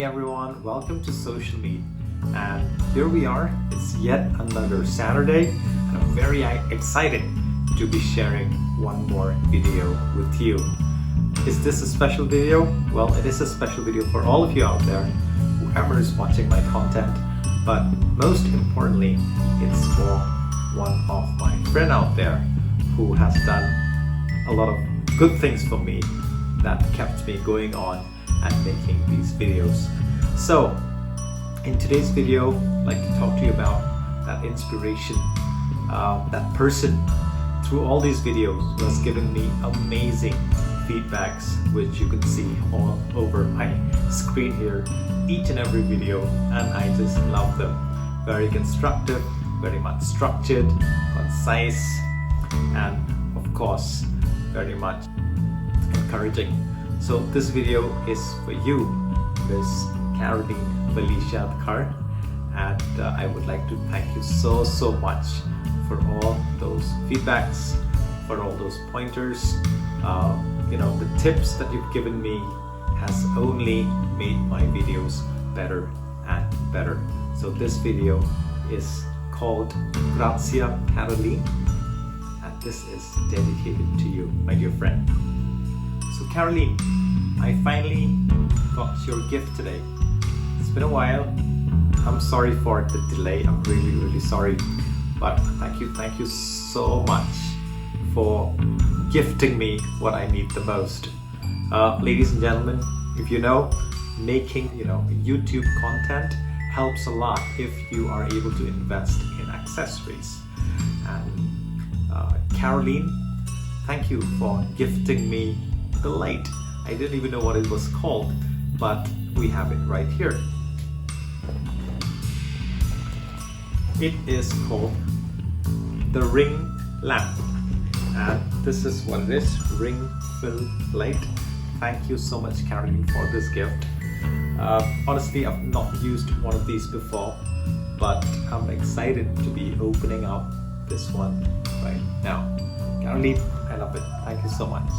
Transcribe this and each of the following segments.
Hey everyone, welcome to Social Meet, and here we are. It's yet another Saturday and I'm very excited to be sharing one more video with you. Is this a special video? Well, it is a special video for all of you out there, whoever is watching my content, but most importantly, it's for one of my friends out there who has done a lot of good things for me that kept me going on and making these videos. So in today's video, I'd like to talk to you about that inspiration, that person through all these videos who has given me amazing feedbacks, which you can see all over my screen here, each and every video, and I just love them. Very constructive, very much structured, concise, and of course very much encouraging. So this video is for you, Miss Caralene Felicia Dkhar, and I would like to thank you so much for all those feedbacks, for all those pointers. The tips that you've given me has only made my videos better and better. So this video is called Gracia Caralene, and this is dedicated to you, my dear friend. So Caralene, I finally got your gift today. It's been a while. I'm sorry for the delay. I'm really sorry. But thank you so much for gifting me what I need the most. Ladies and gentlemen, if you know, making YouTube content helps a lot if you are able to invest in accessories. And Caralene, thank you for gifting me the light. I didn't even know what it was called, but we have it right here. It is called the ring lamp, and this is what it is, ring fill light. Thank you so much, Caralene, for this gift. Honestly, I've not used one of these before, but I'm excited to be opening up this one right now. Caralene, I love it. Thank you so much.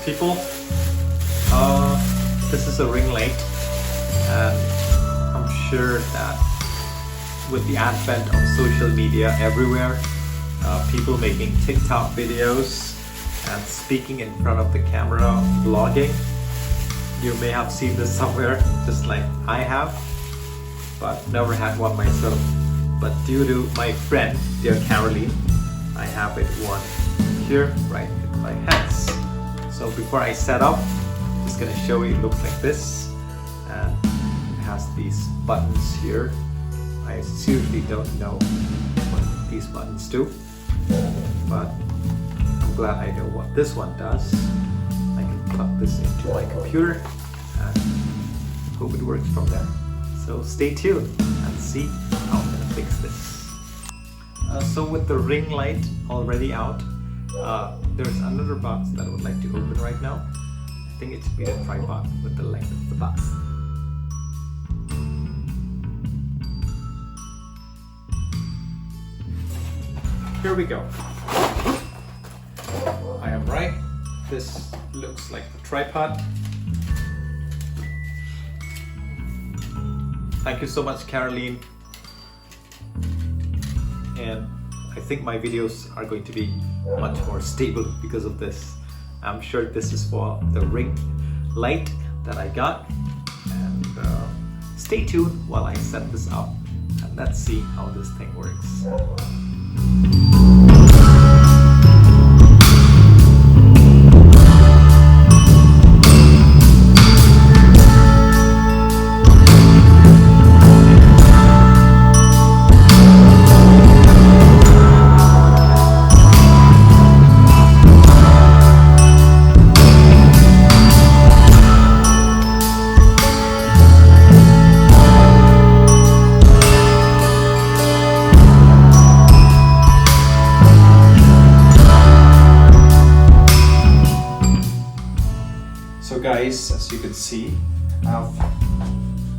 People, this is a ring light, and I'm sure that with the advent of social media everywhere, people making TikTok videos and speaking in front of the camera, vlogging, you may have seen this somewhere, just like I have, but never had one myself. But due to my friend, dear Caralene, I have it one here right in my hands. So before I set up, I'm just gonna show you. It looks like this, and it has these buttons here. I seriously don't know what these buttons do, but I'm glad I know what this one does. I can plug this into my computer and hope it works from there. So stay tuned and see how I'm gonna fix this. So with the ring light already out, there's another box that I would like to open right now. I think it should be the tripod with the length of the box. Here we go. I am right. This looks like the tripod. Thank you so much, Caralene. And I think my videos are going to be much more stable because of this. I'm sure this is for the ring light that I got. And stay tuned while I set this up, and let's see how this thing works. So guys, as you can see, I've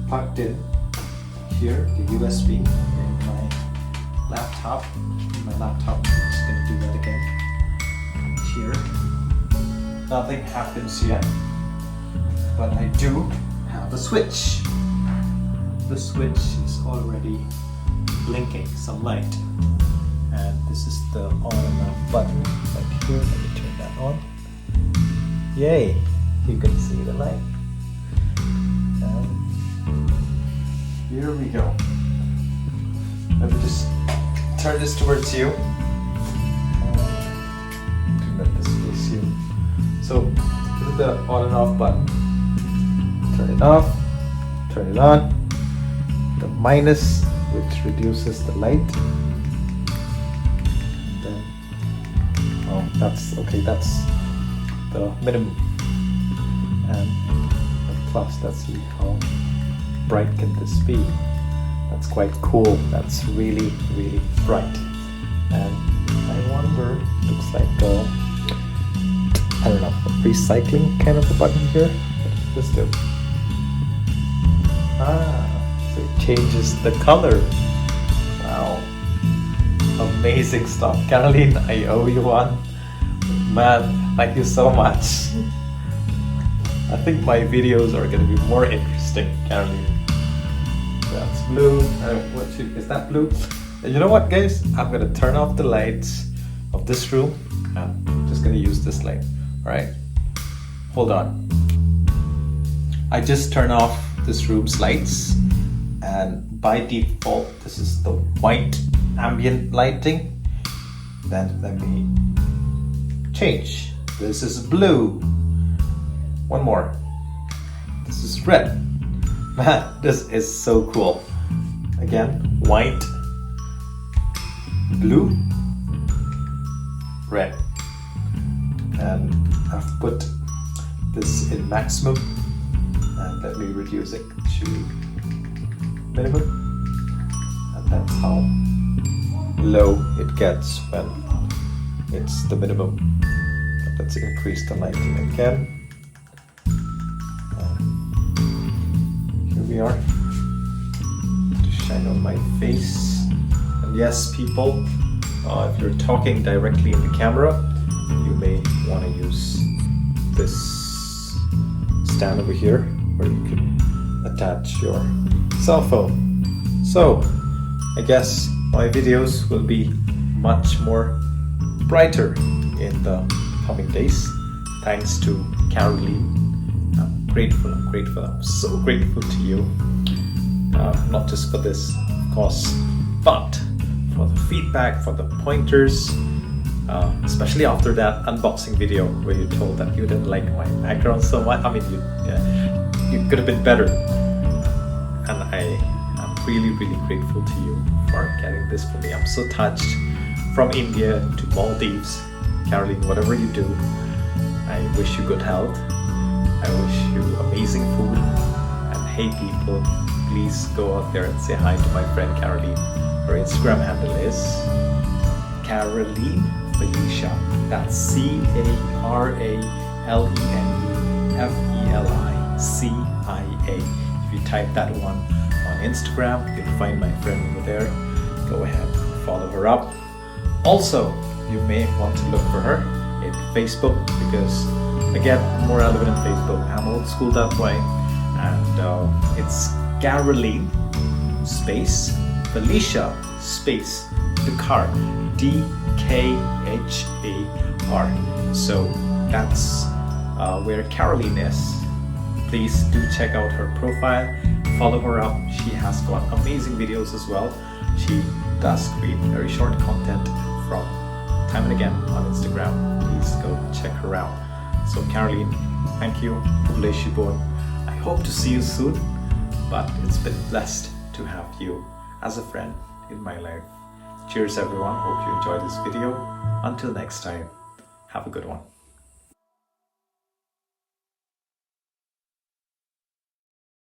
plugged in here the USB in my laptop. I'm just going to do that again. nothing happens yet, but I do have a switch. The switch is already blinking some light, and this is the on and off button right here. Let me turn that on. Yay, you can see the light. And here we go. Let me just turn this towards you. Let this face you. So this is the on and off button. Turn it off, turn it on. The minus, which reduces the light. And then, oh, that's okay, that's the minimum. And the plus, let's see how bright can this be. That's quite cool. That's really, really bright. And I wonder, looks like I don't know, a recycling kind of a button here. What does this do? So it changes the color. Wow, amazing stuff. Caralene, I owe you one. Man, thank you so much. I think my videos are going to be more interesting, Caralene. That's blue. Is that blue? And you know what, guys? I'm going to turn off the lights of this room. I'm just going to use this light. Alright? Hold on. I just turn off this room's lights, and by default this is the white ambient lighting. Then let me change. This is blue. One more. This is red. Man, this is so cool. Again, white, blue, red. And I've put this in maximum, and let me reduce it to minimum, and that's how low it gets when it's the minimum. Let's increase the lighting again. Here we are, to shine on my face. And yes, people, if you're talking directly in the camera, you may want to use this stand over here where you can attach your cell phone. So I guess my videos will be much more brighter in the coming days, thanks to Caralene. I'm grateful, I'm so grateful to you, not just for this, of course, but for the feedback, for the pointers, especially after that unboxing video where you told that you didn't like my background so much. I mean, you could have been better, and I am really, really grateful to you for getting this for me. I'm so touched. From India to Maldives, Caralene, whatever you do, I wish you good health. I wish you amazing food. And hey people, please go out there and say hi to my friend Caralene. Her Instagram handle is Caralene Felicia. That's CARALENEFELICIA. If you type that one on Instagram, you'll find my friend over there. Go ahead, follow her up. Also, you may want to look for her in Facebook, because again, I'm more relevant in Facebook. I'm old school that way. And it's Caralene space Felicia space Dkhar, DKHAR. So that's where Caralene is. Please do check out her profile, follow her up. She has got amazing videos as well. She does create very short content from time and again on Instagram. Please go check her out. So Caralene, thank you. I hope to see you soon, but it's been blessed to have you as a friend in my life. Cheers everyone, hope you enjoyed this video. Until next time, have a good one.